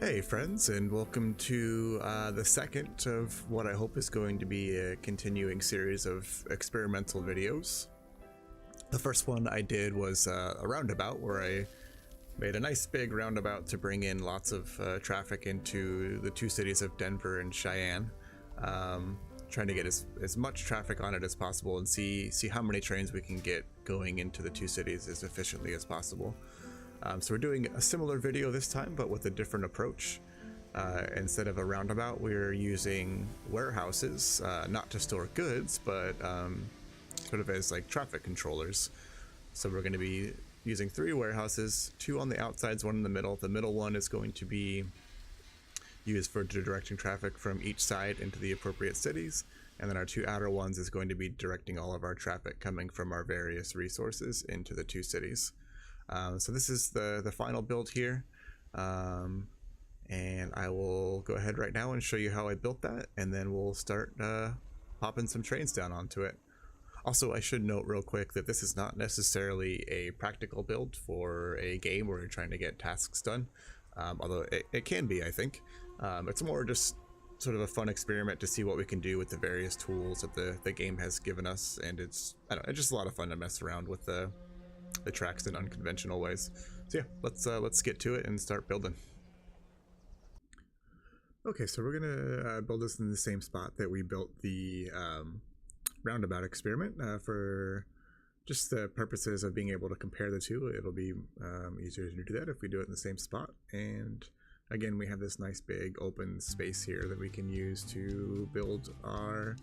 Hey friends, and welcome to the second of what I hope is going to be a continuing series of experimental videos. The first one I did was a roundabout where I made a nice big roundabout to bring in lots of traffic into the two cities of Denver and Cheyenne. Trying to get as much traffic on it as possible and see how many trains we can get going into the two cities as efficiently as possible. So we're doing a similar video this time, but with a different approach. Instead of a roundabout, we're using warehouses, not to store goods, but sort of as like traffic controllers. So we're going to be using 3 warehouses, 2 on the outsides, 1 in the middle. The middle one is going to be used for directing traffic from each side into the appropriate cities, and then our 2 outer ones is going to be directing all of our traffic coming from our various resources into the 2 cities. So this is the final build here, and I will go ahead right now and show you how I built that, and then we'll start popping some trains down onto it. Also, I should note real quick that this is not necessarily a practical build for a game where you're trying to get tasks done, although it can be, I think. It's more just sort of a fun experiment to see what we can do with the various tools that the game has given us, and it's just a lot of fun to mess around with the tracks in unconventional ways. So yeah, let's get to it and start building. Okay, so we're gonna build this in the same spot that we built the roundabout experiment for just the purposes of being able to compare the two. It'll be easier to do that if we do it in the same spot. And again, we have this nice big open space here that we can use to build our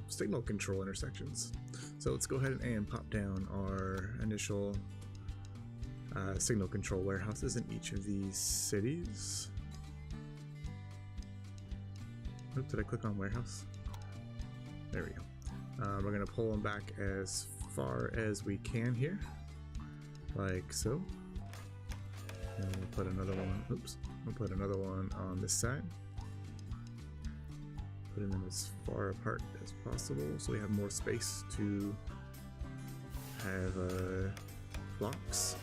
signal control intersections. So let's go ahead and pop down our initial signal control warehouses in each of these cities. Oops, did I click on warehouse? There we go. We're going to pull them back as far as we can here, like so. And we'll put another one, oops, we'll put another one on this side. Putting them as far apart as possible so we have more space to have blocks.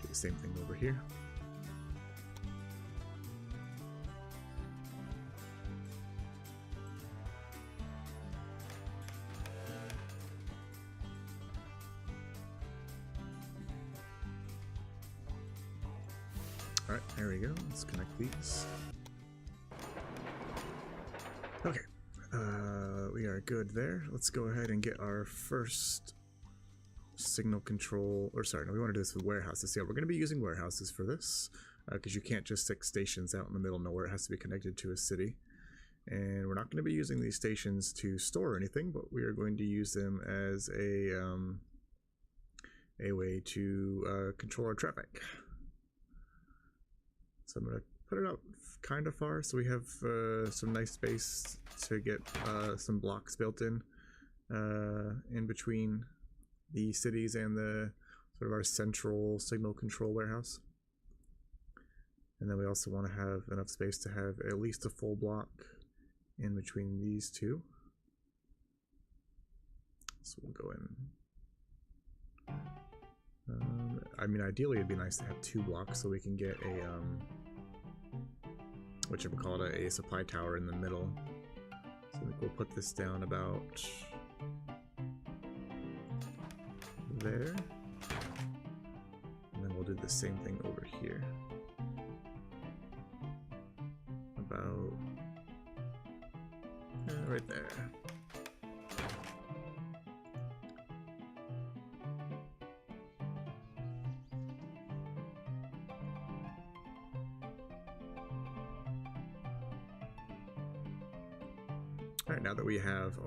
Do the same thing over here. Alright, there we go. Let's connect these. Okay, we are good there. Let's go ahead and get our first signal control, or sorry, no, we want to do this with warehouses. Yeah, we're going to be using warehouses for this, because you can't just stick stations out in the middle of nowhere. It has to be connected to a city. And we're not going to be using these stations to store anything, but we are going to use them as a way to control our traffic. So I'm going to put it out kind of far so we have some nice space to get some blocks built in between the cities and the sort of our central signal control warehouse. And then we also want to have enough space to have at least a full block in between these two. So we'll go in. I mean, ideally it'd be nice to have 2 blocks so we can get a whatchamacallit, a supply tower in the middle. So I think we'll put this down about there, and then we'll do the same thing over here, about right there. Alright, now that we have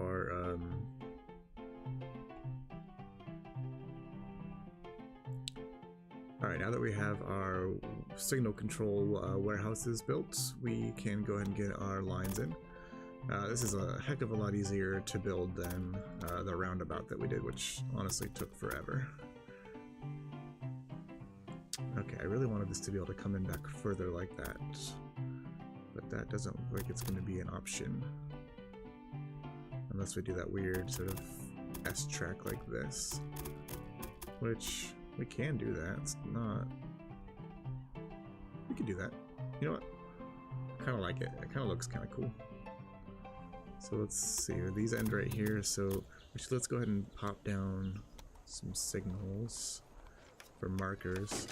our signal control warehouses built, we can go ahead and get our lines in. This is a heck of a lot easier to build than the roundabout that we did, which honestly took forever. Okay, I really wanted this to be able to come in back further like that, but that doesn't look like it's going to be an option. Unless we do that weird sort of S-track like this, which we can do that. It's not We could do that. You know what? I kind of like it. It kind of looks kind of cool. So let's see. These end right here. So actually, let's go ahead and pop down some signals for markers.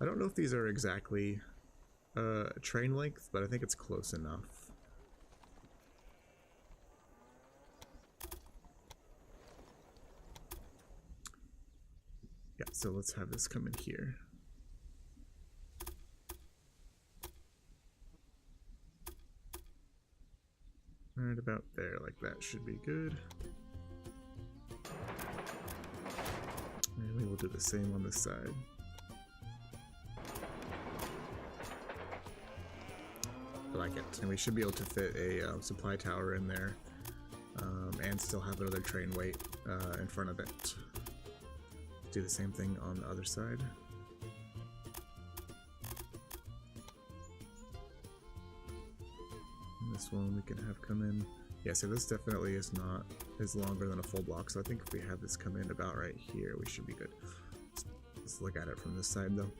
I don't know if these are exactly train length, but I think it's close enough. Yeah, so let's have this come in here. Right about there, like that should be good. And we will do the same on this side. I like it. And we should be able to fit a supply tower in there and still have another train wait in front of it. Do the same thing on the other side. And this one we can have come in. Yeah, so this definitely is longer than a full block, so I think if we have this come in about right here, we should be good. Let's look at it from this side though.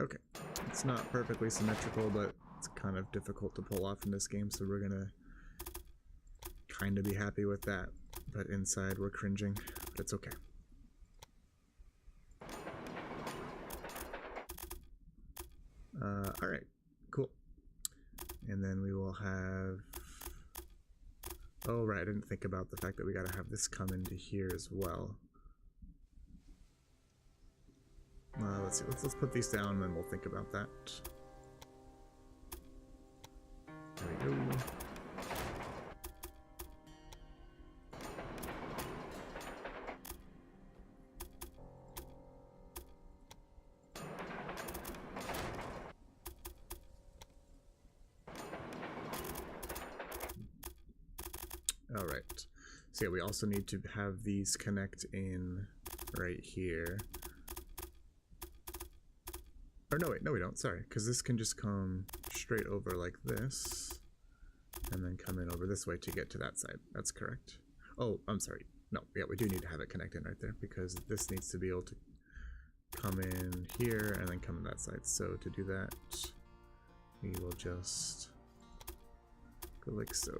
Okay, it's not perfectly symmetrical, but it's kind of difficult to pull off in this game, so we're gonna kind of be happy with that. But inside we're cringing, but it's okay. Alright, cool. And then we will have... Oh right, I didn't think about the fact that we gotta have this come into here as well. Let's see, let's put these down and then we'll think about that. There we go. Alright, so yeah, we also need to have these connect in right here. Or no, wait, no we don't, sorry, because this can just come straight over like this, and then come in over this way to get to that side. That's correct. Oh, I'm sorry. No, yeah, we do need to have it connect in right there, because this needs to be able to come in here and then come in that side. So to do that, we will just go like so.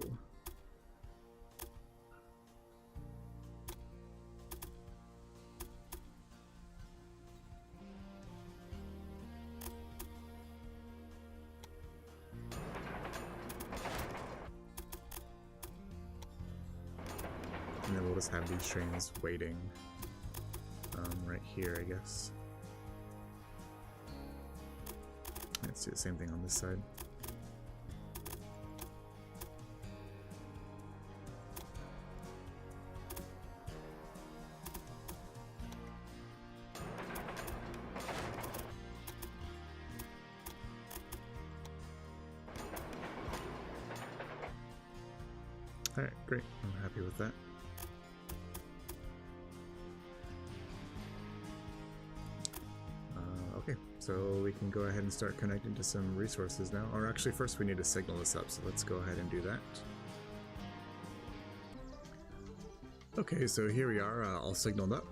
And then we'll just have these trains waiting right here, I guess. Let's do the same thing on this side. Alright, great. I'm happy with that. Okay, so we can go ahead and start connecting to some resources now. Or actually, first we need to signal this up, so let's go ahead and do that. Okay, so here we are, all signaled up.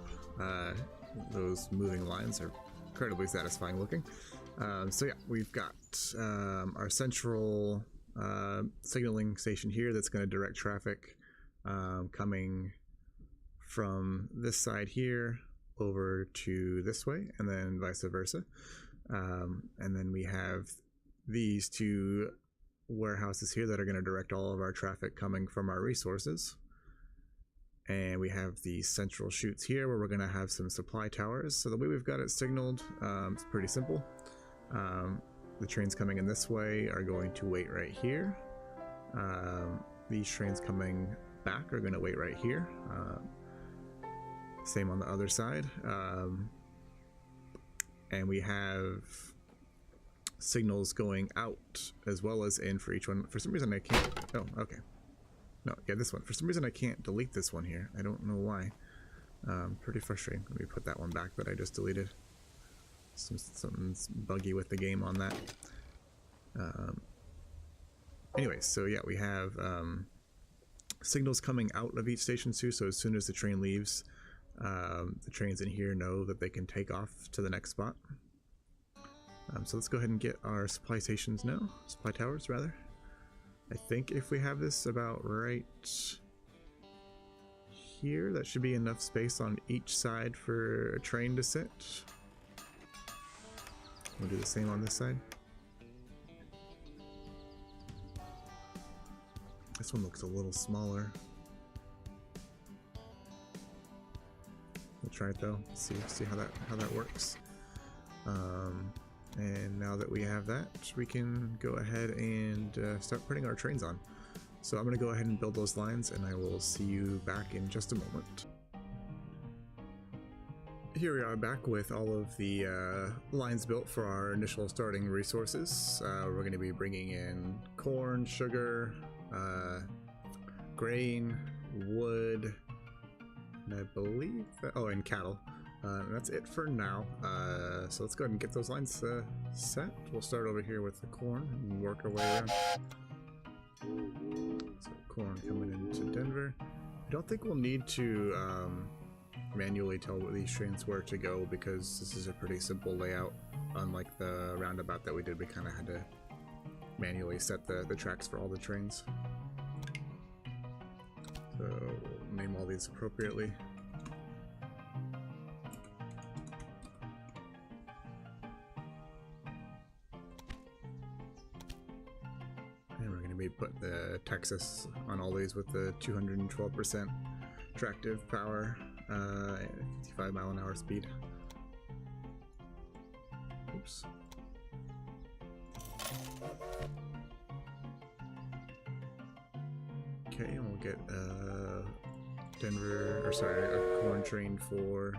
Those moving lines are incredibly satisfying looking. So yeah, we've got our central signaling station here that's going to direct traffic coming from this side here over to this way, and then vice versa. And then we have these two warehouses here that are going to direct all of our traffic coming from our resources. And we have the central chutes here where we're going to have some supply towers. So the way we've got it signaled, it's pretty simple. The trains coming in this way are going to wait right here. These trains coming back are going to wait right here. Same on the other side. And we have signals going out as well as in for each one. For some reason I can't... Oh, okay. No, yeah, this one. For some reason I can't delete this one here. I don't know why. Pretty frustrating. Let me put that one back that I just deleted. Something's buggy with the game on that. Anyway, so yeah, we have signals coming out of each station too, so as soon as the train leaves, the trains in here know that they can take off to the next spot. So let's go ahead and get our supply stations now, supply towers rather. I think if we have this about right here, that should be enough space on each side for a train to sit. We'll do the same on this side. This one looks a little smaller. We'll try it though. See how that works. And now that we have that, we can go ahead and start putting our trains on. So I'm going to go ahead and build those lines, and I will see you back in just a moment. Here we are back with all of the lines built for our initial starting resources. We're going to be bringing in corn, sugar, grain, wood, and I believe that, oh, and cattle. That's it for now. So let's go ahead and get those lines set. We'll start over here with the corn and work our way around. So corn coming into Denver. I don't think we'll need to manually tell these trains where to go because this is a pretty simple layout. Unlike the roundabout that we did, we kind of had to manually set the tracks for all the trains. So we'll name all these appropriately. We put the Texas on all these with the 212% tractive power, 55 mile/hour speed. Oops. Okay, and we'll get a corn train for.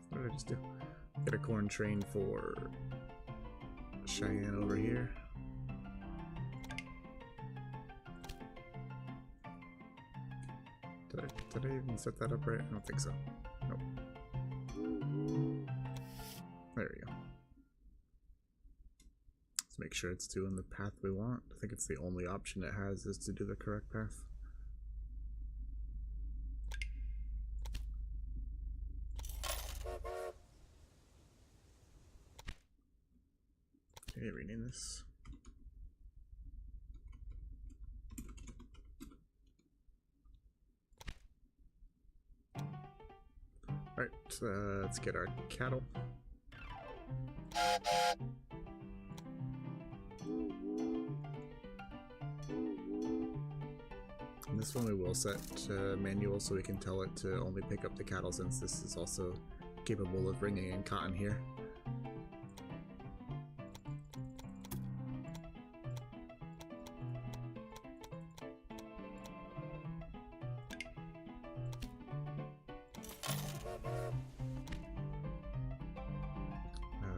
What did I just do? Get a corn train for Cheyenne over here. Did I even set that up right? I don't think so. Nope. There we go. Let's make sure it's doing the path we want. I think it's the only option it has is to do the correct path. Okay, rename this. Alright, let's get our cattle. And this one we will set manual so we can tell it to only pick up the cattle since this is also capable of bringing in cotton here.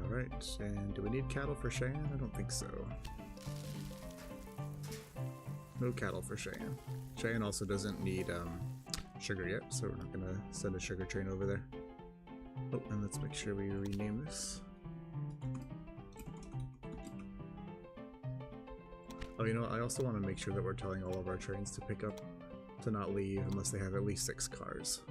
Alright, and do we need cattle for Cheyenne? I don't think so. No cattle for Cheyenne. Cheyenne also doesn't need sugar yet, so we're not going to send a sugar train over there. Oh, and let's make sure we rename this. Oh, you know, I also want to make sure that we're telling all of our trains to pick up, to not leave unless they have at least 6 cars.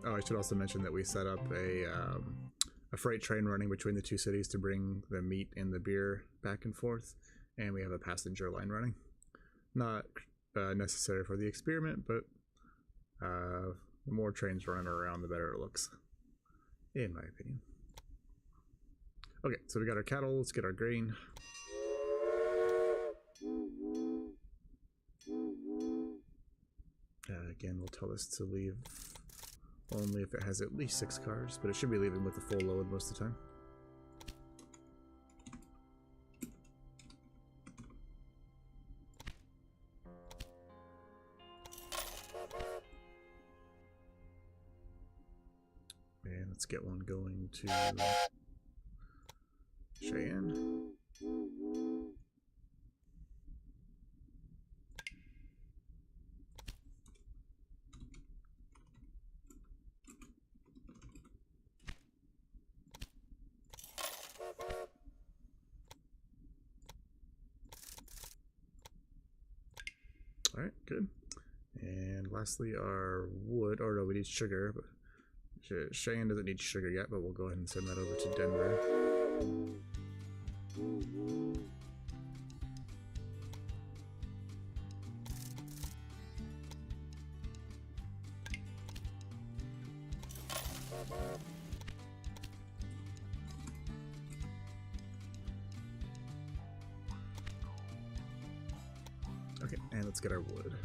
Oh, I should also mention that we set up a freight train running between the two cities to bring the meat and the beer back and forth, and we have a passenger line running. Not necessary for the experiment, but the more trains running around, the better it looks, in my opinion. Okay, so we got our cattle, let's get our grain. Again, we'll tell this to leave only if it has at least 6 cars, but it should be leaving with a full load most of the time. let's get one going to Cheyenne. Alright, good. And lastly, our wood, or no, we need sugar, but Cheyenne doesn't need sugar yet, but we'll go ahead and send that over to Denver. Okay, and let's get our wood.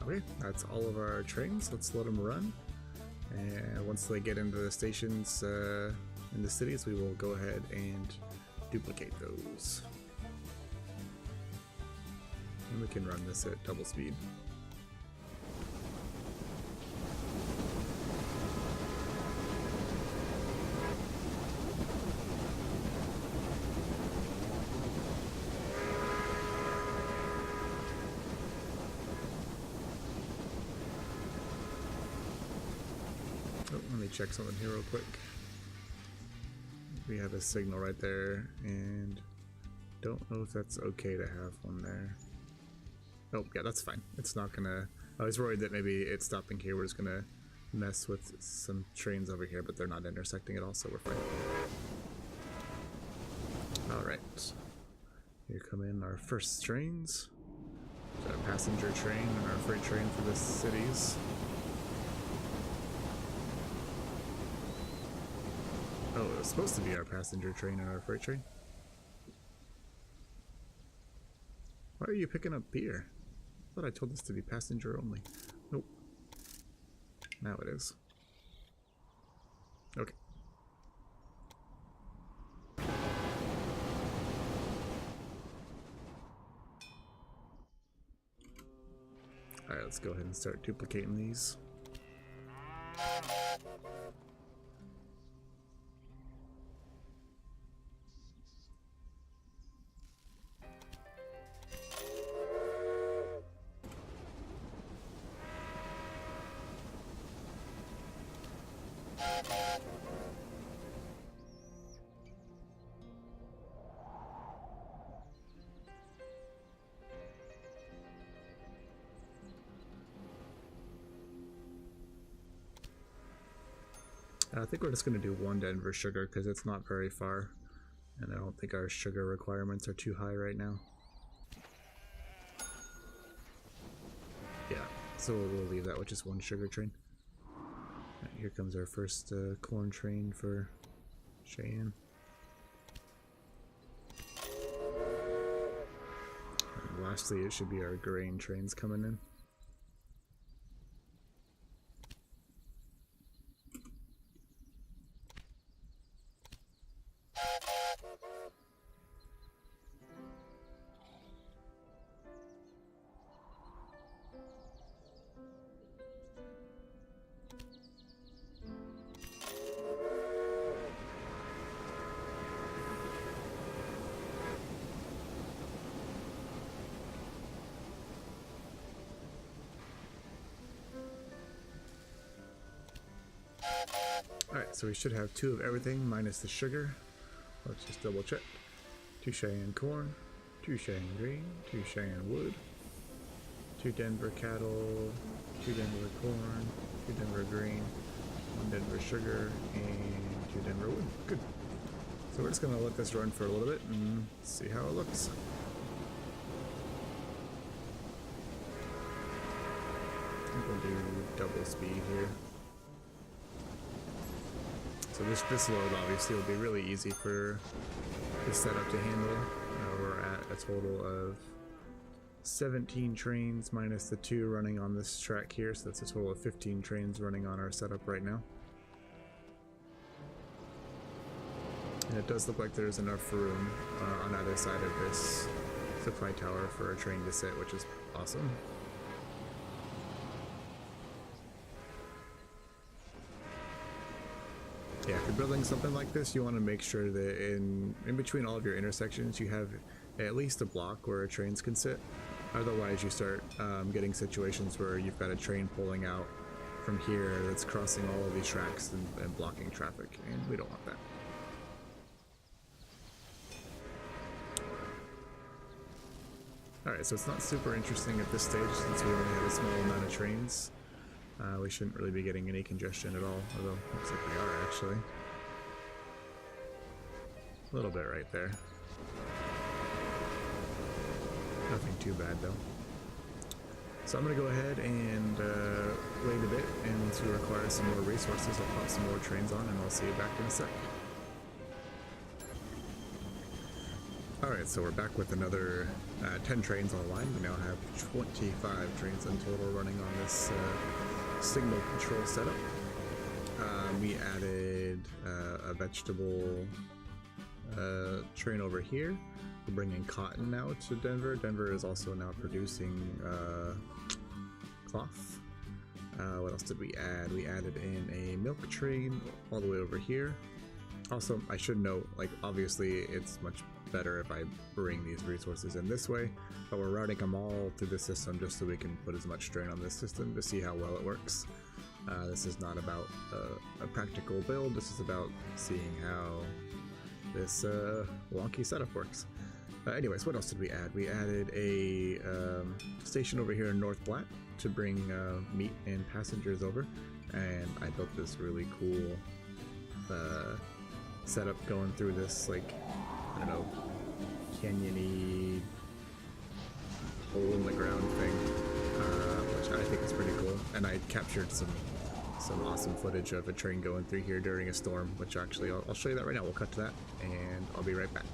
Okay, that's all of our trains. Let's let them run. And once they get into the stations in the cities, we will go ahead and duplicate those. And we can run this at double speed. Let me check something here real quick. We have a signal right there, and don't know if that's okay to have one there. Oh, yeah, that's fine. It's not gonna... I was worried that maybe it's stopping here. We're just gonna mess with some trains over here, but they're not intersecting at all, so we're fine. Alright. Here come in our first trains. Our passenger train and our freight train for the cities. Oh, it was supposed to be our passenger train and our freight train. Why are you picking up beer? I thought I told this to be passenger only. Nope. Now it is. Okay. Alright, let's go ahead and start duplicating these. I think we're just going to do one Denver sugar because it's not very far, and I don't think our sugar requirements are too high right now. Yeah, so we'll leave that with just one sugar train. Right, here comes our first corn train for Cheyenne. And lastly, it should be our grain trains coming in. Alright, so we should have 2 of everything minus the sugar. Let's just double check. 2 Cheyenne corn, 2 Cheyenne green, 2 Cheyenne wood, 2 Denver cattle, 2 Denver corn, 2 Denver grain, 1 Denver sugar, and 2 Denver wood. Good. So we're just gonna let this run for a little bit and see how it looks. I think we'll do double speed here. So this load obviously will be really easy for this setup to handle. We're at a total of 17 trains minus the 2 running on this track here, so that's a total of 15 trains running on our setup right now. And it does look like there's enough room on either side of this supply tower for a train to sit, which is awesome. Yeah, if you're building something like this, you want to make sure that in between all of your intersections you have at least a block where trains can sit. Otherwise you start getting situations where you've got a train pulling out from here that's crossing all of these tracks and blocking traffic, and we don't want that. Alright, so it's not super interesting at this stage since we only have a small amount of trains. We shouldn't really be getting any congestion at all, although it looks like we are actually. A little bit right there. Nothing too bad though. So I'm going to go ahead and wait a bit, and once we require some more resources, I'll pop some more trains on and I'll see you back in a sec. Alright, so we're back with another 10 trains online. We now have 25 trains in total running on this signal control setup. We added a vegetable train over here. We're bringing cotton now to Denver. Denver is also now producing cloth. What else did we add? We added in a milk train all the way over here. Also, I should note, like, obviously it's much better if I bring these resources in this way, but we're routing them all through the system just so we can put as much strain on this system to see how well it works. This is not about a practical build, this is about seeing how this wonky setup works. Anyways, what else did we add? We added a station over here in North Platte to bring meat and passengers over, and I built this really cool setup going through this, like, I don't know, canyon-y hole in the ground thing, which I think is pretty cool. And I captured some awesome footage of a train going through here during a storm, which actually I'll show you that right now. We'll cut to that, and I'll be right back.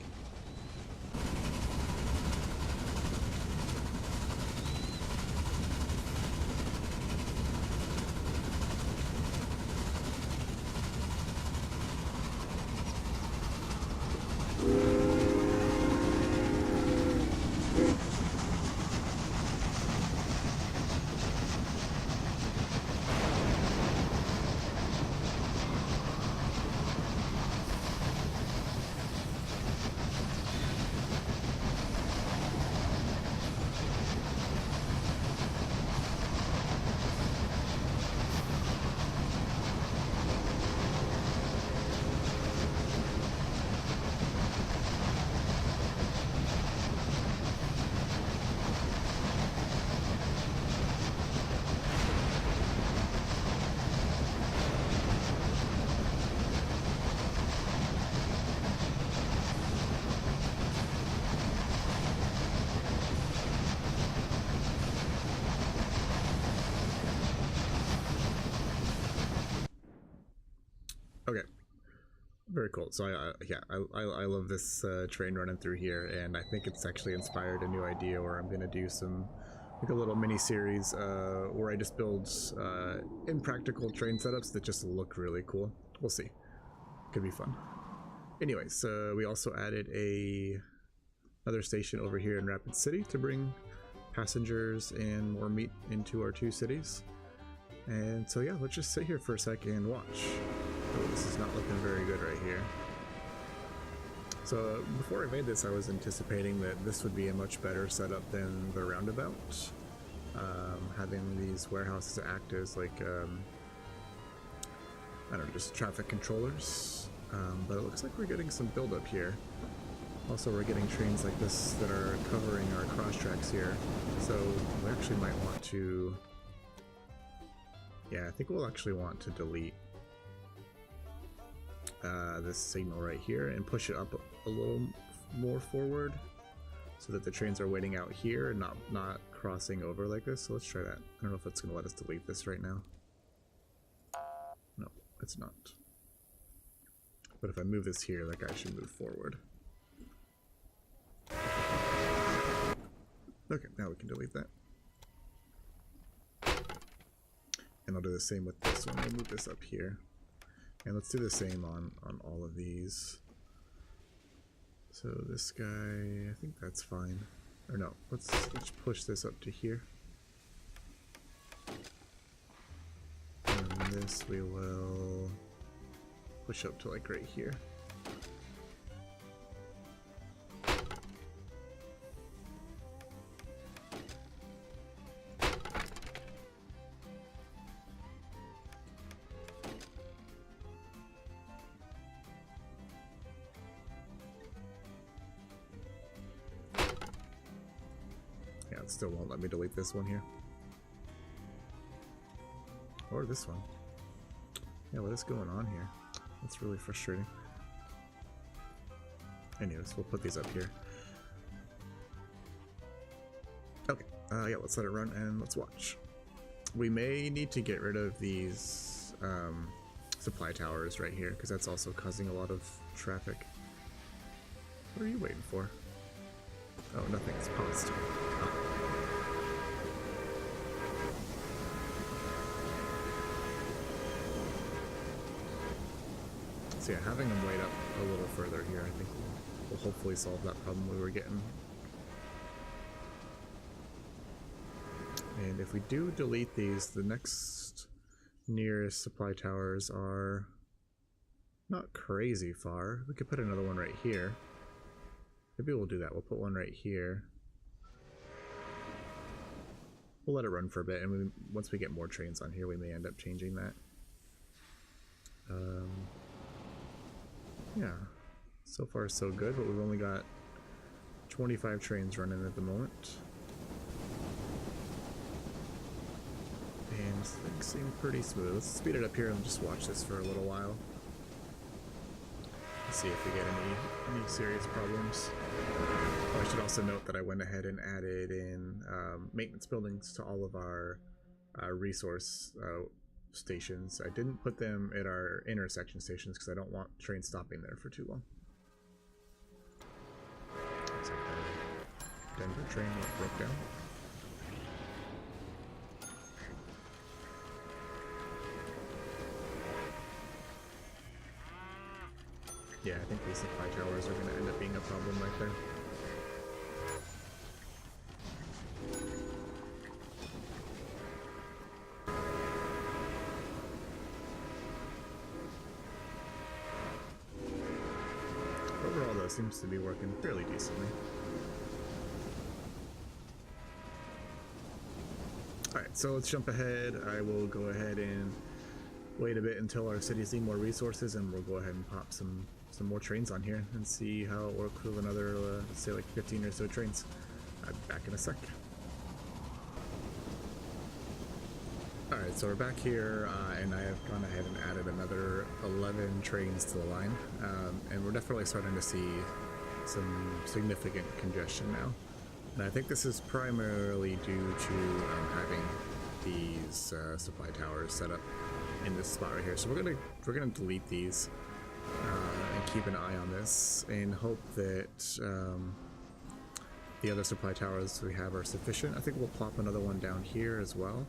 Okay, very cool. So I love this train running through here, and I think it's actually inspired a new idea where I'm gonna do some, like, a little mini series where I just build impractical train setups that just look really cool. We'll see. Could be fun. Anyways, we also added another station over here in Rapid City to bring passengers and more meat into our 2 cities. And so yeah, let's just sit here for a second and watch. Oh, this is not looking very good right here. So before I made this, I was anticipating that this would be a much better setup than the roundabout. Having these warehouses act as, like, I don't know, just traffic controllers. But it looks like we're getting some buildup here. Also, we're getting trains like this that are covering our cross tracks here, so we actually might want to... Yeah, I think we'll actually want to delete this signal right here and push it up a little more forward so that the trains are waiting out here and not crossing over like this. So let's try that. I don't know if it's going to let us delete this right now. No, it's not. But if I move this here, that guy should move forward. Okay, now we can delete that. And I'll do the same with this one. We'll move this up here. And let's do the same on all of these. So this guy, I think that's fine. Or no, let's push this up to here. And this we will push up to like right here. Yeah, it still won't let me delete this one here. Or this one. Yeah, what is going on here? That's really frustrating. Anyways, we'll put these up here. Okay, yeah, let's let it run and let's watch. We may need to get rid of these supply towers right here, because that's also causing a lot of traffic. What are you waiting for? Oh, nothing's paused. Oh. So yeah, having them wait up a little further here, I think will hopefully solve that problem we were getting. And if we do delete these, the next nearest supply towers are not crazy far. We could put another one right here. Maybe we'll do that. We'll put one right here. We'll let it run for a bit, and once we get more trains on here, we may end up changing that. Yeah, so far so good, but we've only got 25 trains running at the moment. And things seem pretty smooth. Let's speed it up here and just watch this for a little while. See if we get any serious problems. Oh, I should also note that I went ahead and added in maintenance buildings to all of our resource stations. I didn't put them at our intersection stations because I don't want trains stopping there for too long. Looks like the Denver train broke down. Yeah, I think these supply towers are going to end up being a problem right there. Overall, though, seems to be working fairly decently. Alright, so let's jump ahead. I will go ahead and wait a bit until our cities need more resources, and we'll go ahead and pop some more trains on here and see how it works with another, say like 15 or so trains. I'll be back in a sec. Alright, so we're back here, and I have gone ahead and added another 11 trains to the line, and we're definitely starting to see some significant congestion now. And I think this is primarily due to having these supply towers set up in this spot right here. So we're gonna delete these and keep an eye on this and hope that the other supply towers we have are sufficient. I think we'll plop another one down here as well.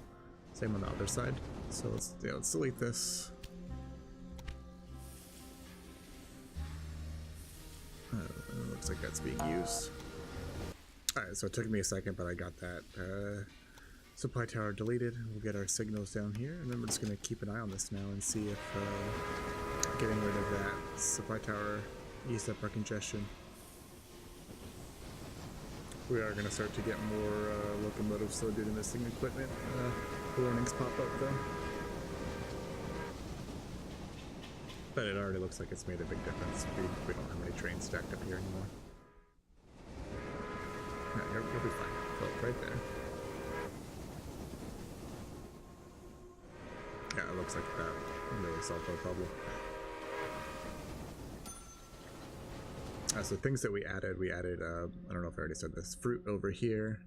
Same on the other side. So let's delete this. Looks like that's being used. Alright, so it took me a second, but I got that supply tower deleted. We'll get our signals down here, and then we're just going to keep an eye on this now and see if getting rid of that supply tower eased up our congestion. We are going to start to get more locomotives still due to missing equipment. Warnings pop up though. But it already looks like it's made a big difference. We don't have any trains stacked up here anymore. You'll be fine. Float right there. Yeah, it looks like that really solved our problem. So things that we added, I don't know if I already said this, fruit over here.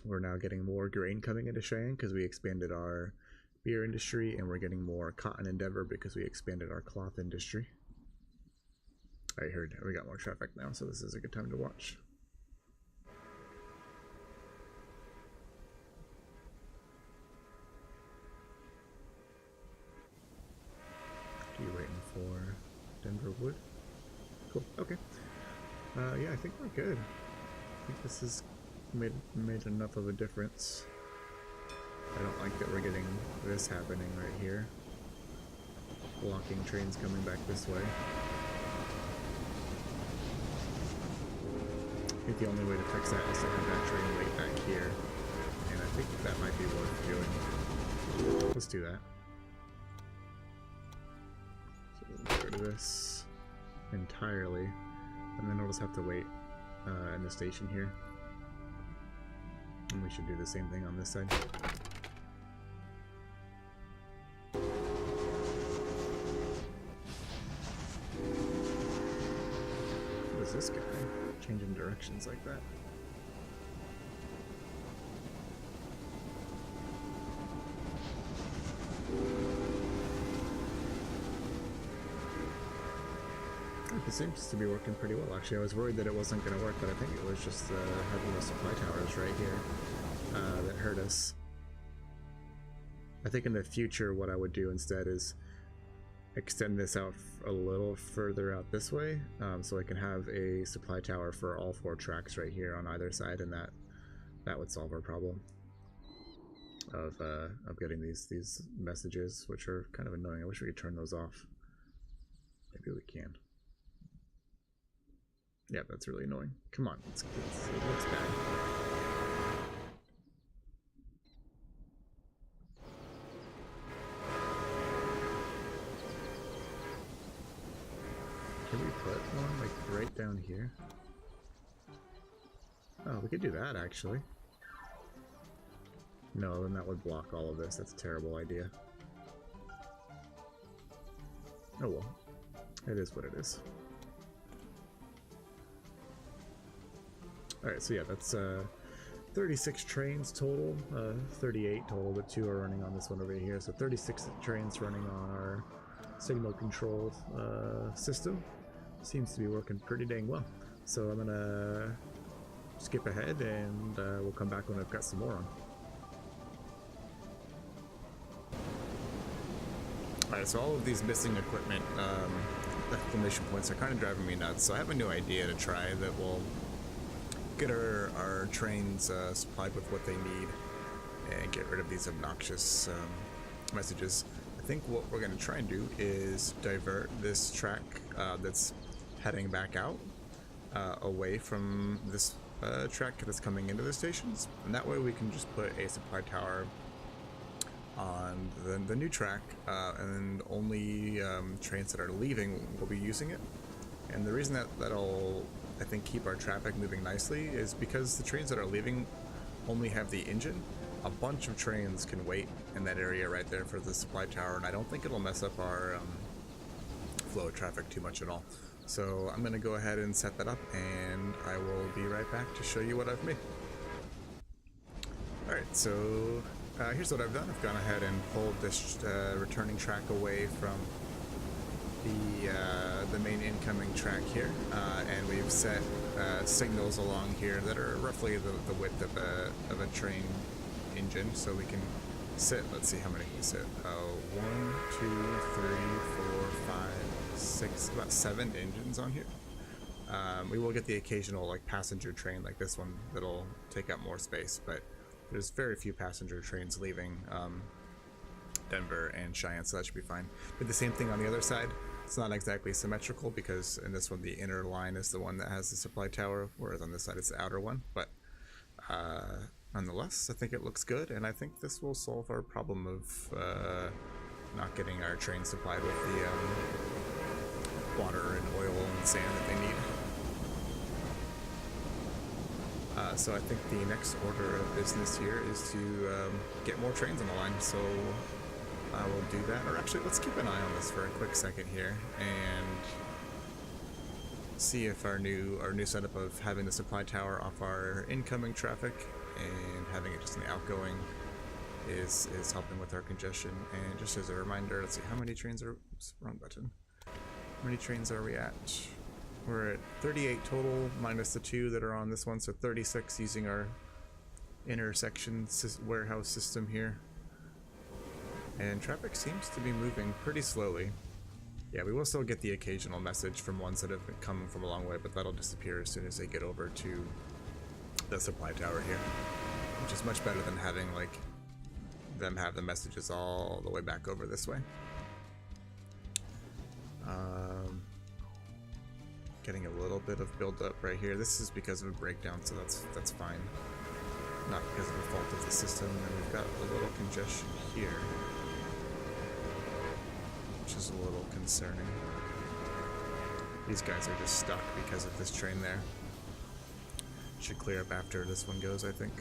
We're now getting more grain coming into Cheyenne because we expanded our beer industry, and we're getting more cotton in Denver because we expanded our cloth industry. I heard we got more traffic now, so this is a good time to watch. Are you waiting for Denver Wood? Cool. Okay. Yeah, I think we're good. I think this has made enough of a difference. I don't like that we're getting this happening right here. Blocking trains coming back this way. I think the only way to fix that is to have that train wait back here. And I think that might be worth doing. Let's do that. So we'll get rid of this entirely. And then we'll just have to wait in the station here. And we should do the same thing on this side. What is this guy? Changing directions like that. It seems to be working pretty well, actually. I was worried that it wasn't going to work, but I think it was just having the supply towers right here that hurt us. I think in the future what I would do instead is extend this out a little further out this way, so I can have a supply tower for all 4 tracks right here on either side, and that would solve our problem of getting these messages, which are kind of annoying. I wish we could turn those off. Maybe we can. Yeah, that's really annoying. Come on, it looks bad. Can we put one like right down here? Oh, we could do that actually. No, then that would block all of this. That's a terrible idea. Oh well, it is what it is. Alright, so yeah, that's 36 trains total, 38 total, but 2 are running on this one over here, so 36 trains running on our signal control system. Seems to be working pretty dang well. So I'm gonna skip ahead and we'll come back when I've got some more on. Alright, so all of these missing equipment exclamation points are kind of driving me nuts, so I have a new idea to try that will get our trains supplied with what they need and get rid of these obnoxious messages. I think what we're going to try and do is divert this track that's heading back out away from this track that's coming into the stations, and that way we can just put a supply tower on the new track, and only trains that are leaving will be using it. And the reason that'll, I think, keep our traffic moving nicely is because the trains that are leaving only have the engine. A bunch of trains can wait in that area right there for the supply tower, and I don't think it'll mess up our flow of traffic too much at all. So I'm going to go ahead and set that up, and I will be right back to show you what I've made. Alright, so here's what I've done. I've gone ahead and pulled this returning track away from the main incoming track here, and we've set signals along here that are roughly the width of a train engine, so we can sit, let's see how many we sit, 1, 2, 3, 4, 5, 6, about 7 engines on here. We will get the occasional like passenger train like this one that'll take up more space, but there's very few passenger trains leaving Denver and Cheyenne, so that should be fine. Did the same thing on the other side. It's not exactly symmetrical because in this one the inner line is the one that has the supply tower, whereas on this side it's the outer one, but nonetheless I think it looks good, and I think this will solve our problem of not getting our train supplied with the water and oil and sand that they need. So I think the next order of business here is to get more trains on the line. So I will do that. Or actually, let's keep an eye on this for a quick second here and see if our new setup of having the supply tower off our incoming traffic and having it just in the outgoing is helping with our congestion. And just as a reminder, let's see how many trains are. Oops, wrong button. How many trains are we at? We're at 38 total, minus the 2 that are on this one, so 36 using our intersection warehouse system here. And traffic seems to be moving pretty slowly. Yeah, we will still get the occasional message from ones that have come from a long way, but that'll disappear as soon as they get over to the supply tower here, which is much better than having like them have the messages all the way back over this way. Getting a little bit of build up right here. This is because of a breakdown, so that's fine. Not because of a fault of the system. And we've got a little congestion here, which is a little concerning. These guys are just stuck because of this train there. Should clear up after this one goes, I think.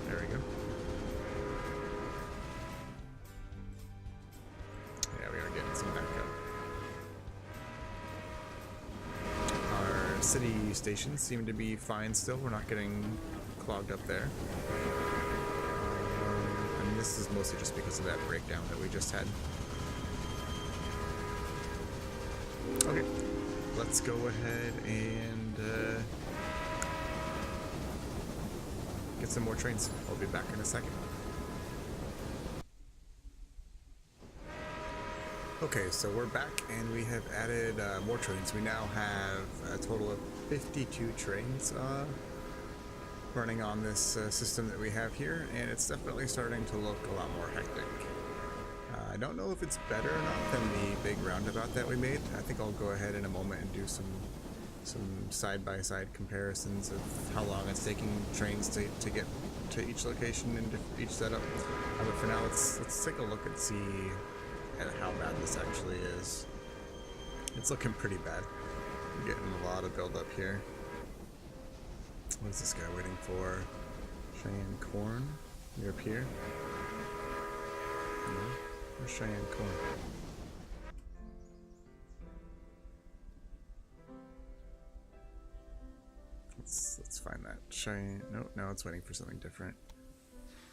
There we go. Yeah, we are getting some backup. Our city stations seem to be fine still. We're not getting clogged up there. And this is mostly just because of that breakdown that we just had. Okay, let's go ahead and get some more trains. I'll be back in a second. Okay, so we're back and we have added more trains. We now have a total of 52 trains running on this system that we have here, and it's definitely starting to look a lot more hectic. I don't know if it's better or not than the big roundabout that we made. I think I'll go ahead in a moment and do some side-by-side comparisons of how long it's taking trains to get to each location and each setup. But for now, let's take a look and see at how bad this actually is. It's looking pretty bad. We're getting a lot of build up here. What is this guy waiting for? Cheyenne Corn? You're up here? No? Where's Cheyenne Corn? Let's find that. Cheyenne. Nope, no, it's waiting for something different.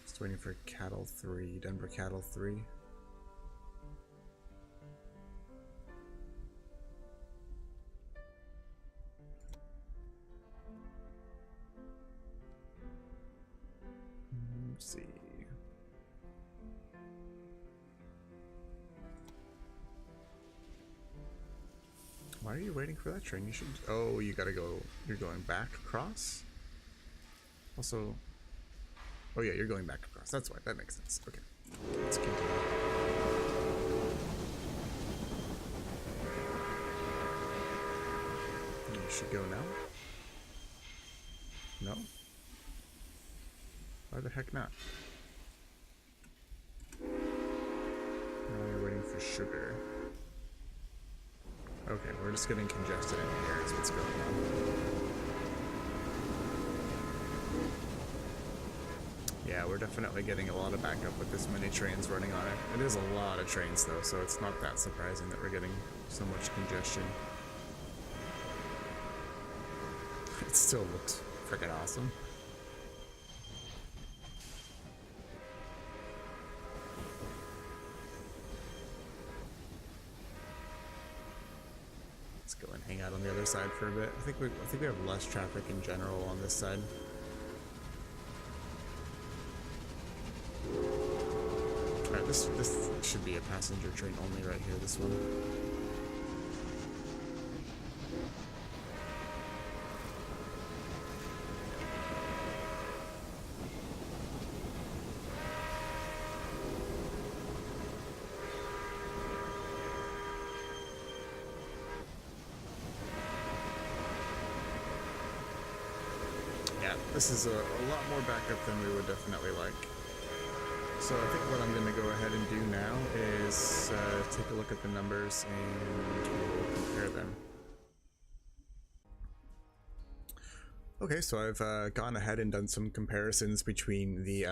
It's waiting for Cattle 3. Denver Cattle 3. Let's see. Why are you waiting for that train? You should. Oh, you gotta go. You're going back across? Also. Oh, yeah, you're going back across. That's why. That makes sense. Okay. Let's continue. You should go now? No? Why the heck not? Now you're waiting for sugar. Okay, we're just getting congested in here is what's going on. Yeah, we're definitely getting a lot of backup with this many trains running on it. It is a lot of trains though, so it's not that surprising that we're getting so much congestion. It still looks freaking awesome. Go and hang out on the other side for a bit. I think we have less traffic in general on this side. Alright, this should be a passenger train only right here, this one. This is a lot more backup than we would definitely like. So I think what I'm going to go ahead and do now is take a look at the numbers and we'll compare them. Okay, so I've gone ahead and done some comparisons between the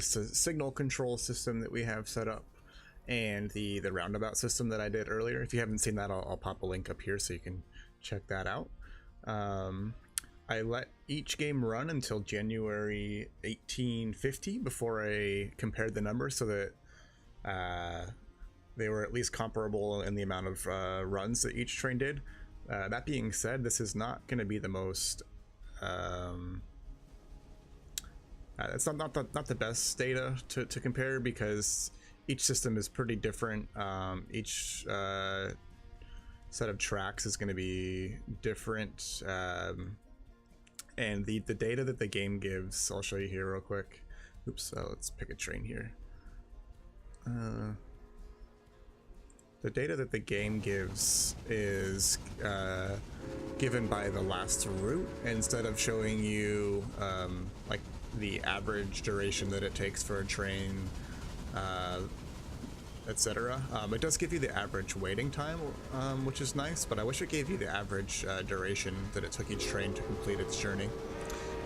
signal control system that we have set up and the roundabout system that I did earlier. If you haven't seen that, I'll pop a link up here so you can check that out. I let each game run until January 1850 before I compared the numbers so that they were at least comparable in the amount of runs that each train did. That being said, this is not going to be the most it's not the best data to compare because each system is pretty different. Each set of tracks is going to be different, and the data that the game gives, I'll show you here real quick. Oops, let's pick a train here. The data that the game gives is given by the last route instead of showing you like the average duration that it takes for a train, etc. It does give you the average waiting time, which is nice, but I wish it gave you the average duration that it took each train to complete its journey.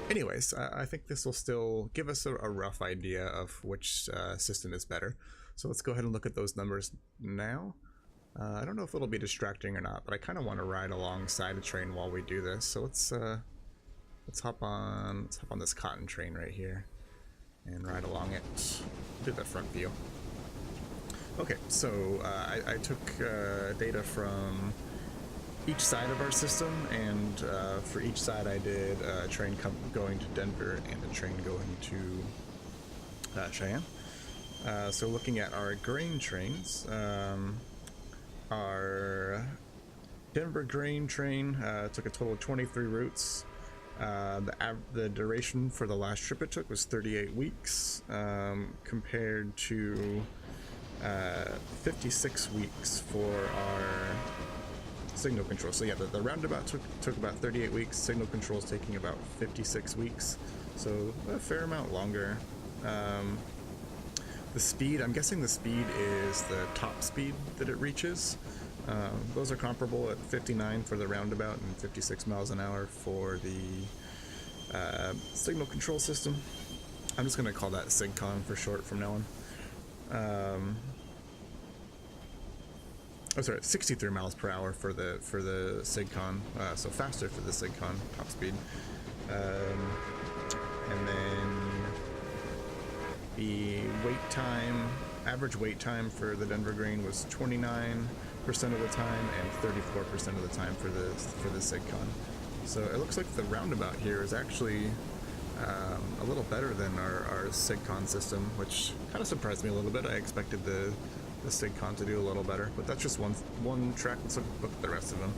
Anyways, I think this will still give us a rough idea of which system is better. So let's go ahead and look at those numbers now. I don't know if it'll be distracting or not, but I kind of want to ride alongside a train while we do this. So let's hop on this cotton train right here and ride along it. Do the front view. Okay, so I took data from each side of our system, and for each side I did a train going to Denver and a train going to Cheyenne. So looking at our grain trains, our Denver grain train took a total of 23 routes. The duration for the last trip it took was 38 weeks, compared to 56 weeks for our signal control. So yeah, the roundabout took about 38 weeks. Signal control is taking about 56 weeks, so a fair amount longer. The speed, I'm guessing the speed is the top speed that it reaches. Those are comparable at 59 for the roundabout and 56 miles an hour for the signal control system. I'm just going to call that SIGCON for short from now on. Oh, sorry, 63 miles per hour for the SIGCON, so faster for the SIGCON top speed. And then the wait time, average wait time for the Denver grain was 29% of the time and 34% of the time for the SIGCON. So it looks like the roundabout here is actually a little better than our SIGCON system, which kind of surprised me a little bit. I expected the SIGCON to do a little better, but that's just one track. Let's look at the rest of them.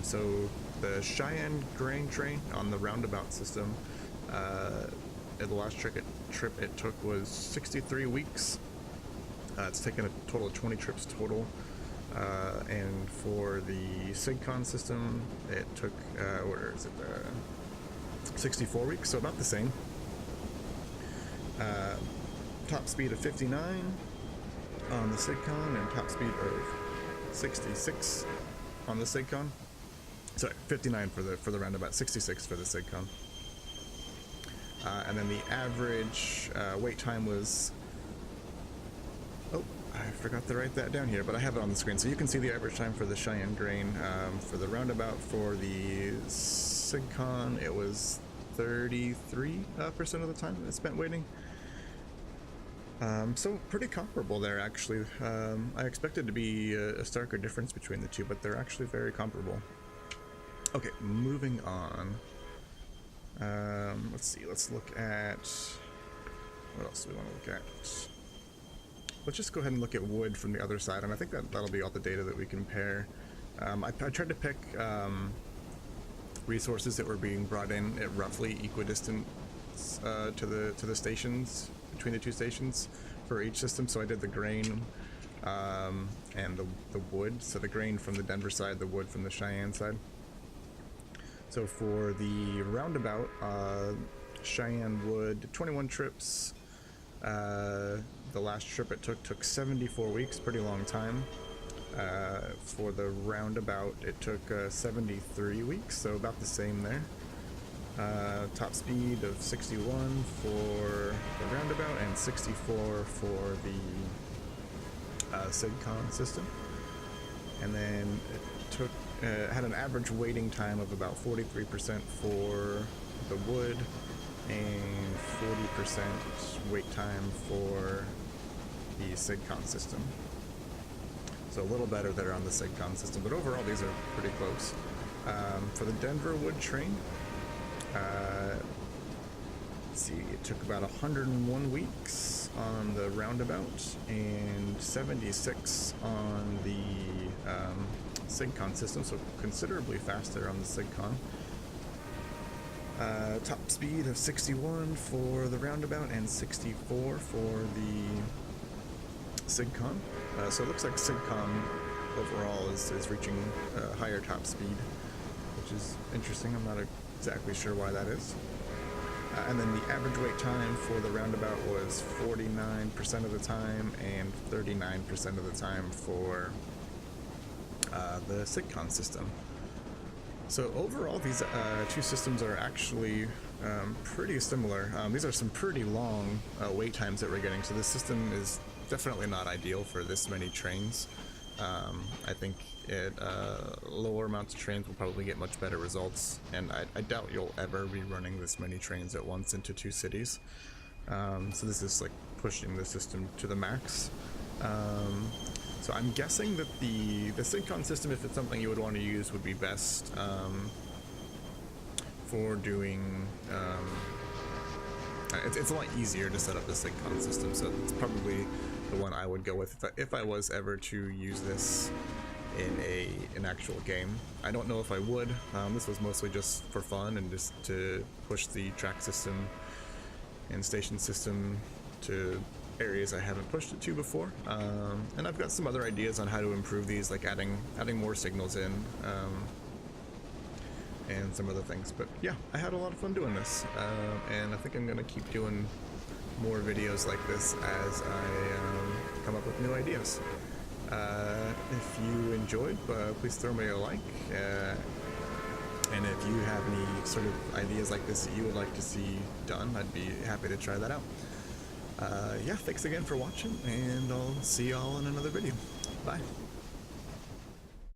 So the Cheyenne grain train on the roundabout system, the last trip it took was 63 weeks. It's taken a total of 20 trips total. And for the SIGCON system, it took, 64 weeks, so about the same. Top speed of 59 on the SIGCON and top speed of 66 on the SIGCON. Sorry, 59 for the roundabout, 66 for the SIGCON. And then the average wait time was, oh, I forgot to write that down here, but I have it on the screen. So you can see the average time for the Cheyenne grain. For the roundabout, for the SIGCON, it was 33% of the time it spent waiting. So pretty comparable there, actually. I expected to be a starker difference between the two, but they're actually very comparable. Okay, moving on. Let's see, let's look at, what else do we want to look at? Let's just go ahead and look at wood from the other side, and I think that'll be all the data that we compare. I tried to pick resources that were being brought in at roughly equidistant to the stations, between the two stations for each system. So I did the grain and the wood. So the grain from the Denver side, the wood from the Cheyenne side. So for the roundabout, Cheyenne wood, 21 trips. The last trip it took 74 weeks, pretty long time. For the roundabout, it took 73 weeks, so about the same there. Top speed of 61 for the roundabout and 64 for the SIGCON system. And then it took had an average waiting time of about 43% for the wood and 40% wait time for the SIGCON system. So a little better there on the SIGCON system, but overall these are pretty close. For the Denver wood train, let's see, it took about 101 weeks on the roundabout and 76 on the SIGCON system, so considerably faster on the SIGCON. Top speed of 61 for the roundabout and 64 for the SIGCON. So it looks like SIGCON overall is reaching a higher top speed, which is interesting. I'm not exactly sure why that is. And then the average wait time for the roundabout was 49% of the time and 39% of the time for the SIGCON system. So overall, these two systems are actually pretty similar. These are some pretty long wait times that we're getting, so this system is definitely not ideal for this many trains. I think lower amounts of trains will probably get much better results, and I doubt you'll ever be running this many trains at once into two cities. So this is like pushing the system to the max. So I'm guessing that the SIGCON system, if it's something you would want to use, would be best for doing... it's a lot easier to set up the SIGCON system, so it's probably the one I would go with if I was ever to use this in an actual game. I don't know if I would. This was mostly just for fun and just to push the track system and station system to areas I haven't pushed it to before. And I've got some other ideas on how to improve these, like adding more signals in, and some other things. But yeah, I had a lot of fun doing this, and I think I'm gonna keep doing more videos like this as I come up with new ideas. If you enjoyed, please throw me a like, and if you have any sort of ideas like this that you would like to see done, I'd be happy to try that out. Yeah, thanks again for watching, and I'll see y'all in another video. Bye.